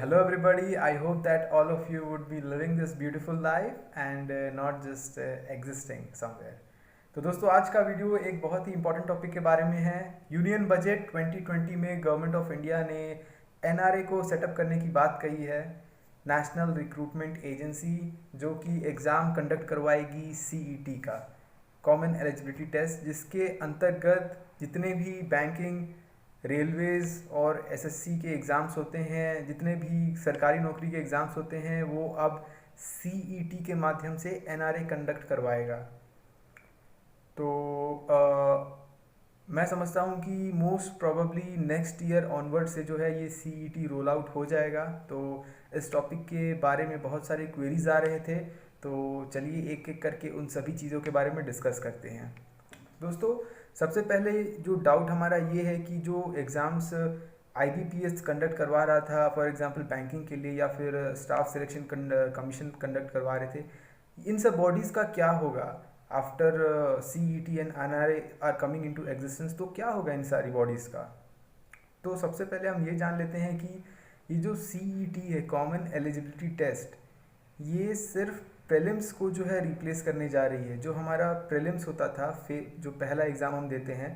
Hello everybody. I hope that all of you would be living this beautiful life and not just existing somewhere. तो दोस्तों आज का video एक बहुत ही important topic के बारे में है। यूनियन बजट 2020 में गवर्नमेंट ऑफ इंडिया ने एनआरए को सेटअप करने की बात कही है। नेशनल रिक्रूटमेंट एजेंसी जो कि एग्ज़ाम कंडक्ट करवाएगी सीईटी का कॉमन एलिजिबिलिटी टेस्ट, जिसके अंतर्गत जितने भी बैंकिंग, रेलवेज़ और एसएससी के एग्ज़ाम्स होते हैं, जितने भी सरकारी नौकरी के एग्ज़ाम्स होते हैं, वो अब सीईटी के माध्यम से एनआरए कंडक्ट करवाएगा। तो मैं समझता हूँ कि most probably next year onward से जो है ये सीईटी रोल आउट हो जाएगा। तो इस टॉपिक के बारे में बहुत सारे क्वेरीज आ रहे थे, तो चलिए एक एक करके उन सभी चीज़ों के बारे में डिस्कस करते हैं। दोस्तों सबसे पहले जो डाउट हमारा ये है कि जो एग्ज़ाम्स आईबीपीएस कंडक्ट करवा रहा था, फॉर एग्जांपल बैंकिंग के लिए, या फिर स्टाफ सिलेक्शन कमीशन कंडक्ट करवा रहे थे, इन सब बॉडीज़ का क्या होगा after CET and NRA are coming into existence. तो क्या होगा इन सारी बॉडीज़ का? तो सबसे पहले हम ये जान लेते हैं कि ये जो सीईटी है, कॉमन एलिजिबिलिटी टेस्ट, ये सिर्फ प्रीलिम्स को जो है रिप्लेस करने जा रही है। जो हमारा प्रीलिम्स होता था, जो पहला एग्ज़ाम हम देते हैं,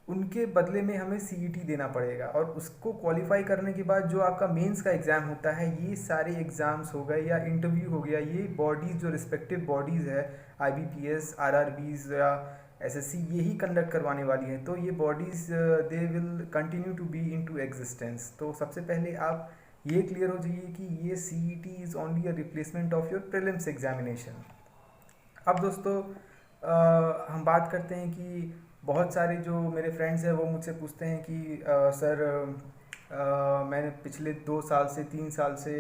उनके बदले में हमें सीईटी देना पड़ेगा, और उसको क्वालिफाई करने के बाद जो आपका मेंस का एग्ज़ाम होता है, ये सारे एग्ज़ाम्स हो गए या इंटरव्यू हो गया, ये बॉडीज़ जो रिस्पेक्टिव बॉडीज़ है, आईबीपीएस, आरआरबीज़ या एसएससी, यही कंडक्ट करवाने वाली हैं। तो ये bodies they will continue to be into existence. तो सबसे पहले आप ये क्लियर हो जाइए कि ये CET is only a replacement of your prelims examination. अब दोस्तों हम बात करते हैं कि बहुत सारे जो मेरे फ्रेंड्स हैं वो मुझसे पूछते हैं कि सर मैंने पिछले 2 साल से 3 साल से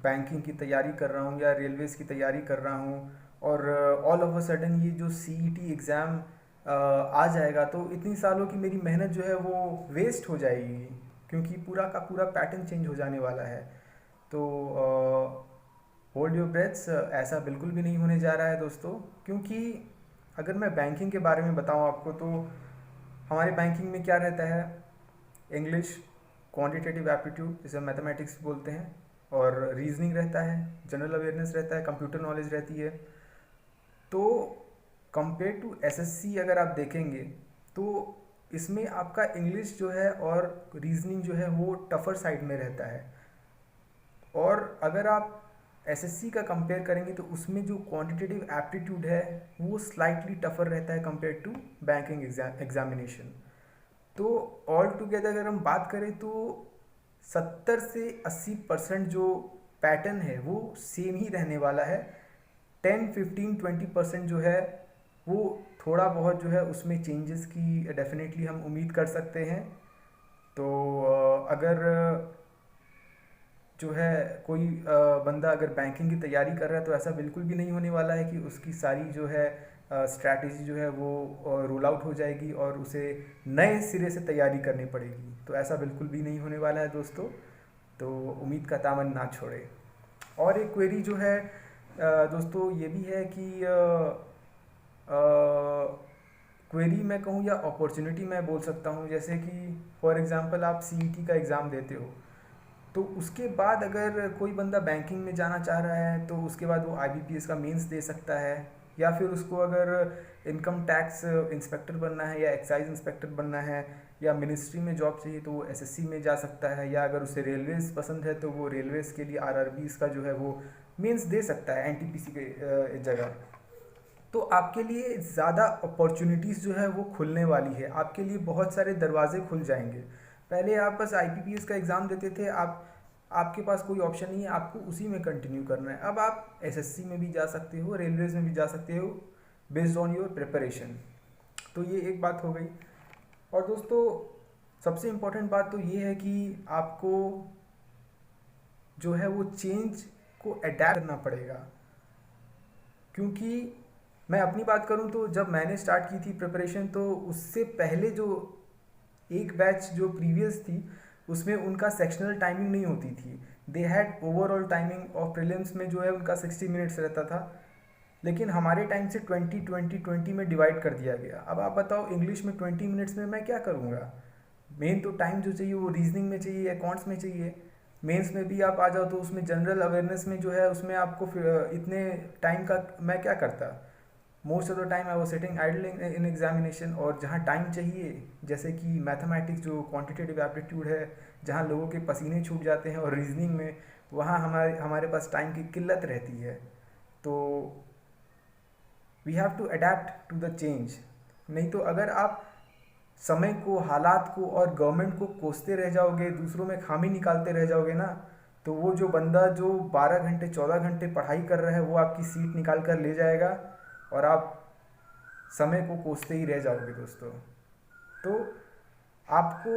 बैंकिंग की तैयारी कर रहा हूँ या रेलवेज़ की तैयारी कर रहा हूँ, और ऑल ऑफ अ सडन ये जो सीईटी एग्ज़ाम आ जाएगा, तो इतनी सालों की मेरी मेहनत जो है वो वेस्ट हो जाएगी, क्योंकि पूरा का पूरा पैटर्न चेंज हो जाने वाला है। तो होल्ड योर ब्रेथ्स, ऐसा बिल्कुल भी नहीं होने जा रहा है दोस्तों। क्योंकि अगर मैं बैंकिंग के बारे में बताऊं आपको, तो हमारे बैंकिंग में क्या रहता है? इंग्लिश, क्वांटिटेटिव एप्टीट्यूड जिसे मैथमेटिक्स बोलते हैं, और रीजनिंग रहता है, जनरल अवेयरनेस रहता है, कंप्यूटर नॉलेज रहती है। तो कंपेयर टू एसएससी अगर आप देखेंगे तो इसमें आपका इंग्लिश जो है और रीजनिंग जो है वो टफ़र साइड में रहता है, और अगर आप एसएससी का कंपेयर करेंगे तो उसमें जो क्वांटिटेटिव एप्टीट्यूड है वो स्लाइटली टफ़र रहता है कंपेयर टू बैंकिंग एग्जामिनेशन। तो ऑल टुगेदर अगर हम बात करें तो 70 से 80% जो पैटर्न है वो सेम ही रहने वाला है। 10, 15, 20% जो है वो थोड़ा बहुत जो है उसमें चेंजेस की डेफिनेटली हम उम्मीद कर सकते हैं। तो अगर जो है कोई बंदा अगर बैंकिंग की तैयारी कर रहा है, तो ऐसा बिल्कुल भी नहीं होने वाला है कि उसकी सारी जो है स्ट्रैटेजी जो है वो रोल आउट हो जाएगी और उसे नए सिरे से तैयारी करनी पड़ेगी। तो ऐसा बिल्कुल भी नहीं होने वाला है दोस्तों। तो उम्मीद का दामन ना छोड़े। और एक क्वेरी जो है दोस्तों ये भी है कि क्वेरी मैं कहूँ या अपॉर्चुनिटी मैं बोल सकता हूँ, जैसे कि फॉर एग्ज़ाम्पल आप सीईटी का एग्ज़ाम देते हो, तो उसके बाद अगर कोई बंदा बैंकिंग में जाना चाह रहा है तो उसके बाद वो आईबीपीएस का मेंस दे सकता है, या फिर उसको अगर इनकम टैक्स इंस्पेक्टर बनना है या एक्साइज इंस्पेक्टर बनना है या मिनिस्ट्री में जॉब चाहिए तो वो एसएससी में जा सकता है, या अगर उसे रेलवेज़ पसंद है तो वो रेलवेज़ के लिए आरआरबीज़ का जो है वो मेंस दे सकता है एनटीपीसी के जगह। तो आपके लिए ज़्यादा अपॉर्चुनिटीज़ जो है वो खुलने वाली है, आपके लिए बहुत सारे दरवाजे खुल जाएंगे। पहले आप बस आईपीपीएस का एग्ज़ाम देते थे, आपके पास कोई ऑप्शन नहीं है, आपको उसी में कंटिन्यू करना है। अब आप एसएससी में भी जा सकते हो, रेलवेज़ में भी जा सकते हो, बेस्ड ऑन योर प्रिपरेशन। तो ये एक बात हो गई। और दोस्तों सबसे इम्पोर्टेंट बात तो ये है कि आपको जो है वो चेंज को अडेप्ट करना पड़ेगा। क्योंकि मैं अपनी बात करूं तो जब मैंने स्टार्ट की थी प्रिपरेशन, तो उससे पहले जो एक बैच जो प्रीवियस थी उसमें उनका सेक्शनल टाइमिंग नहीं होती थी। They had overall timing of prelims में जो है उनका 60 मिनट्स रहता था, लेकिन हमारे टाइम से 20 में डिवाइड कर दिया गया। अब आप बताओ इंग्लिश में 20 मिनट्स में मैं क्या करूँगा? मेन तो टाइम जो चाहिए वो रीजनिंग में चाहिए, अकाउंट्स में चाहिए। मेंस में भी आप आ जाओ तो उसमें जनरल अवेयरनेस में जो है उसमें आपको इतने टाइम का मैं क्या करता, most of the time I was sitting idol in examination. और जहाँ टाइम चाहिए, जैसे कि मैथमेटिक्स जो क्वांटिटेटिव एप्टीट्यूड है, जहाँ लोगों के पसीने छूट जाते हैं, और रीजनिंग में वहाँ हमारे हमारे पास टाइम की किल्लत रहती है। तो we have to adapt to the change. नहीं तो अगर आप समय को, हालात को और गवर्नमेंट को कोसते रह जाओगे, दूसरों में खामी निकालते रह जाओगे ना, तो वो जो बंदा जो 12 घंटे 14 घंटे पढ़ाई कर रहा है वो आपकी सीट निकाल कर ले जाएगा और आप समय को कोसते ही रह जाओगे दोस्तों। तो आपको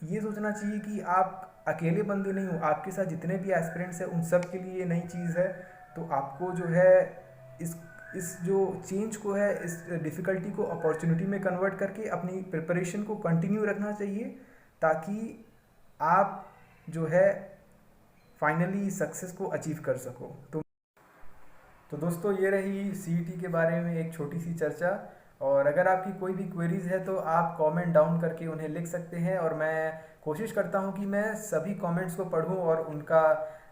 ये सोचना चाहिए कि आप अकेले बंदे नहीं हो, आपके साथ जितने भी एस्पिरेंट्स हैं उन सब के लिए ये नई चीज़ है। तो आपको जो है इस इस जो चेंज को है, इस डिफ़िकल्टी को अपॉर्चुनिटी में कन्वर्ट करके अपनी प्रिपरेशन को कंटिन्यू रखना चाहिए, ताकि आप जो है फाइनली सक्सेस को अचीव कर सको। तो दोस्तों ये रही सीईटी के बारे में एक छोटी सी चर्चा। और अगर आपकी कोई भी क्वेरीज है तो आप कमेंट डाउन करके उन्हें लिख सकते हैं, और मैं कोशिश करता हूं कि मैं सभी कमेंट्स को पढूं और उनका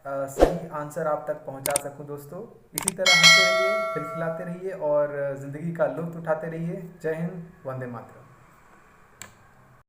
सही आंसर आप तक पहुंचा सकूं दोस्तों। इसी तरह हंसते रहिए, खिलखिलाते रहिए और ज़िंदगी का लुत्फ़ उठाते रहिए। जय हिंद, वंदे मातरम।